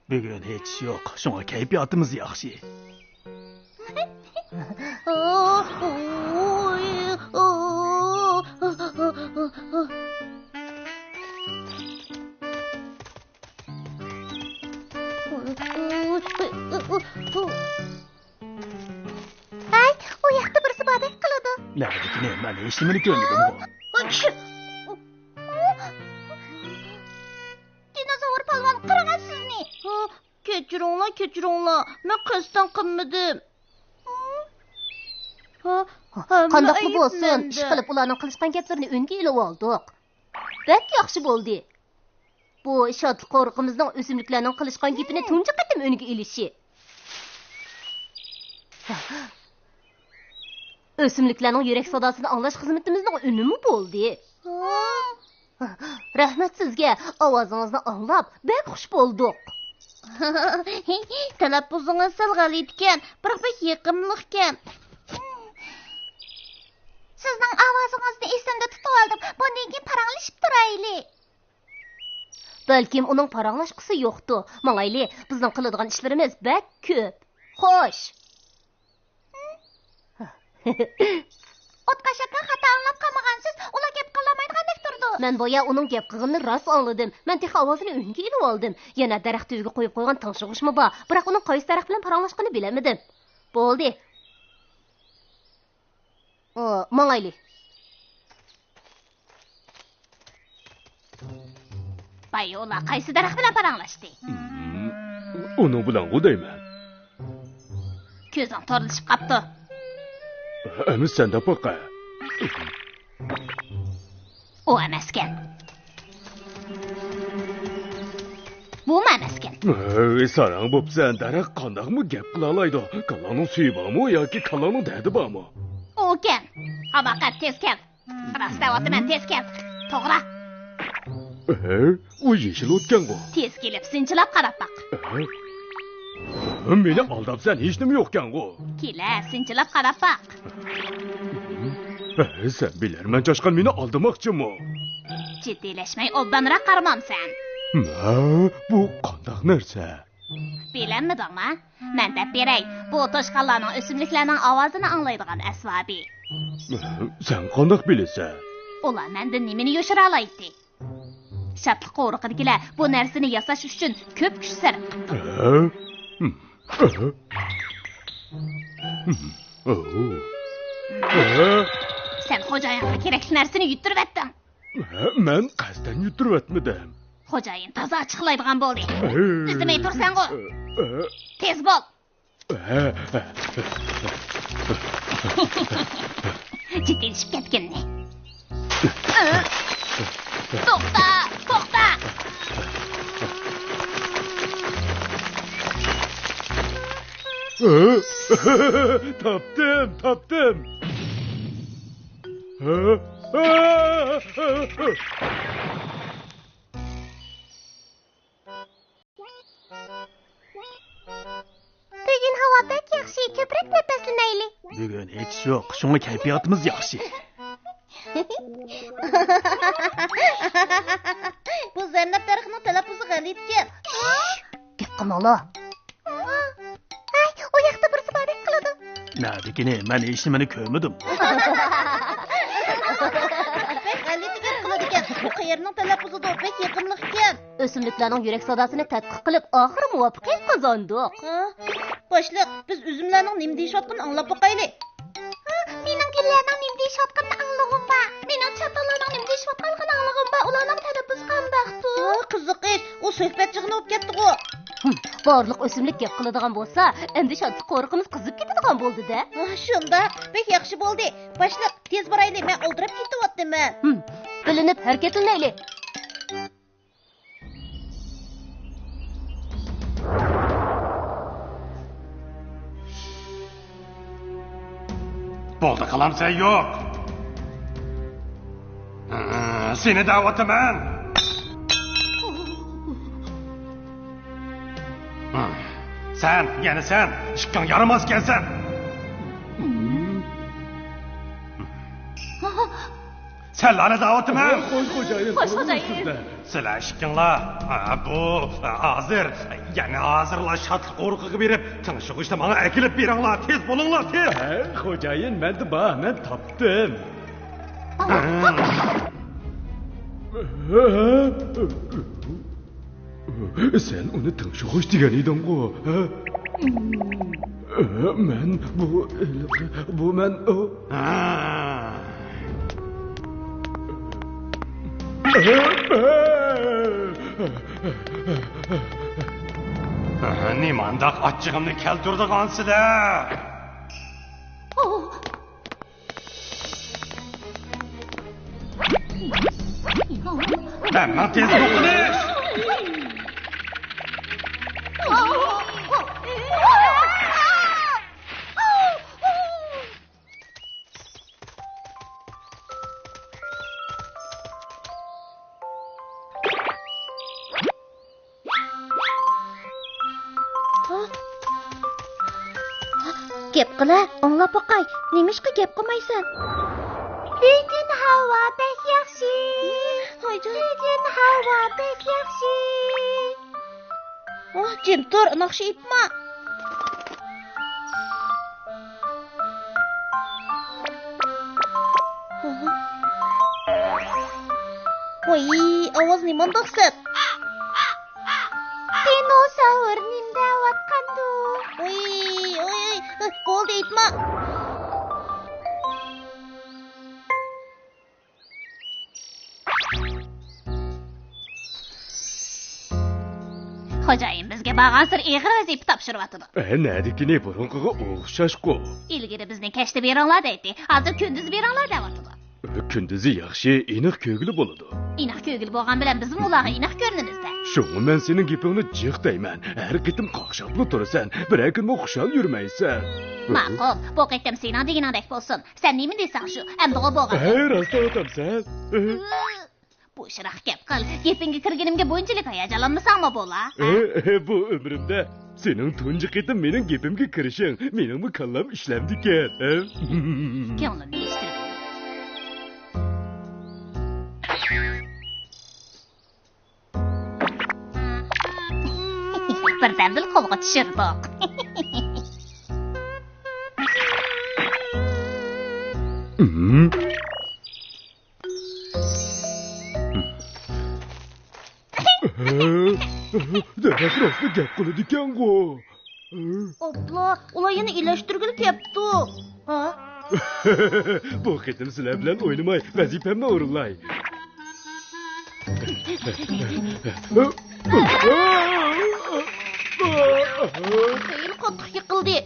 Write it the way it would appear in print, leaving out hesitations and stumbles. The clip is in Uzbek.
Bugün hiç yok. Şuna keyfiyatımız yaxşı. Ay, o yakta birisi badek kılıdı. Neredekine ben işlemini görmedim o. Dinozavr palvan qırağa sizni. Kechiringlar. Men qasddan qilmadim. Qandaqlı bo'lsin, ish qilib ularning qilishgan gaplarini o'nga ilib oldik. Bak yaxshi bo'ldi. Bu şadlıq qoriqimizning o'simliklarning qilishgan gapini tunji qatim o'nga ilishi. O'simliklarning yurak sadosini anglash xizmatimizning unumi bo'ldi. Rahmat sizga, ovozingizni anglab, bek xush bo'ldik. Talaffuzingiz sal g'alit ekan, biroq bek yiqimliq ekan. Sizning ovozingizni esimda tutib oldim. Bundan keyin paranglashib turayli. Balkim uning paranglashqisi yo'qdi. Mangayli, bizning qiladigan ishlarimiz bek ko'p. Xo'sh. O'tqashaqqa xato anglab qolmagansiz, ular gap qilamaydigandek turdi. Men boya uning gap qilganini rost angladim. Men tex ovozini o'nga ilib oldim. Yana daraxt tuyiga qo'yib qo'ygan tanshig'ishmi bor, biroq uning qaysi daraxt bilan paranglashqini bilamadim. Bo'ldi. Mangayli. Bayola qaysi daraxt bilan paranglashdi? Uni bilan o'dayman. Ko'zim to'rilishib qapti. Emis senda baqa. O emaskan. Bu emaskan. Sarang bo'psan, daraxt qandaqmi gap qila oladi? Kallaning suyi bormi yoki kallaning dadi bormi? O'kan. Habaqa tez kel. Rastavotman tez kel. To'g'ri. O yeşil o'tgan bu. Tez kelib sinchilab qarab baq. Meni aldabsan, hech nima yo'qkan bu. Kela sinchilab qarab baq. Sen bilarman chashqan meni aldamoqchimi? Jiddiylashmay obdanroq qaramamsan. Bu qandaq narsa? Bilamidingmi? Men deb beray. Bu to'shqanlarning o'simliklarning ovozini anglaydigan asvabi. Sen qandaq bilasan? Ular mendan nimani yoshira oladi? Şadlıq qoriqidagilar bu narsani yasash uchun ko'p kuch sarflaydi. Sen xo'jayinga kerakli narsani yuttirib etding. Men qasddan yuttirib etmadim. Xo'jayin toza chiqlaydigan bo'ldi. Izimay tursan-ku. Tez bo'l. Jiddiyleşib ketganni. To'xta! Tapdım. Bugün hava pek yaxshi, ko'proq nafaslanaylik. Bugün hiç yok. Şuna keyfiyatımız yaxshi. Bu zernab daraxtining talaffuzi g'alit ekan. Gap qilmoqla. Ay, o yoqda birisi badek qiladi. Neredekine ben hech nimani ko'rmadim. Pek g'alit gap qiladi ekan. Bu qayerning talaffuzida pek yiqimliq ekan. O'simliklarning yurak sadosini tadqiq qilib, oxiri muvaffaqiyat qozondik. Boshliq, biz uzumlarning nima deyishayotganini anglab boqaylik. Mening gullarning nima deyishayotganini anglag'im bor. Mening chatallarning nima deyishayotganini anglag'im bor. Ularning talaffuzi qandaqdir? Qiziq ish. O suhbat jig'ini o'tib ketdi-ku. Barliq o'simlik gap qiladigan bo'lsa, endi şadlıq qoriqimiz qizib ketadigan bo'ldi-da. Shunda, pek yaxshi bo'ldi. Boshliq, tez boraylik. Men oldirib ketyapman. Bilinib harakatlanaylik. Bo'ldi qilamsan yo'q. Seni da'vataman. Sen, yana sen, ishqing yaramas ekansan. Senlarni da'vataman. Xo'jayin. Sizlar ishqinglar. Bu hozir, yana hozirlar shadliq qo'riqiga berib, tinchlig'ishda menga akilib beringlar. Tez bo'linglar, tez. Xo'jayin, men topdim. Sen uni tinchlig'ish degan eding-ku. Men bu men Nimandaq achchig'imni keltirdigansizlar. Hemen tez dokunuş. Gap qila, anglab boqay. Nemishqa gap qilmaysan? Bugun havo bek yaxshi. Bugun havo bek yaxshi. Jim tur, naqshi itma. Voy, ovoz nimandaq sat? Dinosavr nimdayotqandu. Oy, bo'ldi itma. Xo'jayin bizga bag'ansir ig'ir vazifa topshiryapti. Nadikini burunqiga o'xshashku. Ilgari bizni kashta beringlar deydi. Hozir kunduz beringlar deyapti. Kunduzi yaxshi, aniq ko'ngli bo'ladi. Aniq ko'ngil bo'lgan bilan bizim ularga aniq ko'rinimizda. Shunga men sening gapingni jiq deyman. Har qitim qoqshaqli turasan, bir kun xushal yurmaysan. Ma'qul, bu qitim sening deganingdek bo'lsin. Sen nima deysan shu? Endi o bo'lgan. Rost aytamsan. Bu shiraq gap qil. Gapingga kirganimga bo'yinchilik hayajonlanmasangmi bo'la? Bu umrimda sening tunji qitim mening gapimga kirishing, meningmi kallam ishlamdi ekan. Ko'nglimni eshitdim. Birdan-bir qo'lga tushirdik. Demek rostla gap qiladi ekan-ku. Abla, ular yana ilashtirgil kepti. Ha? Bu qitim sizlar bilan o'ynamay, vazifamni o'rinlay. Xeyli qattiq yiqildi.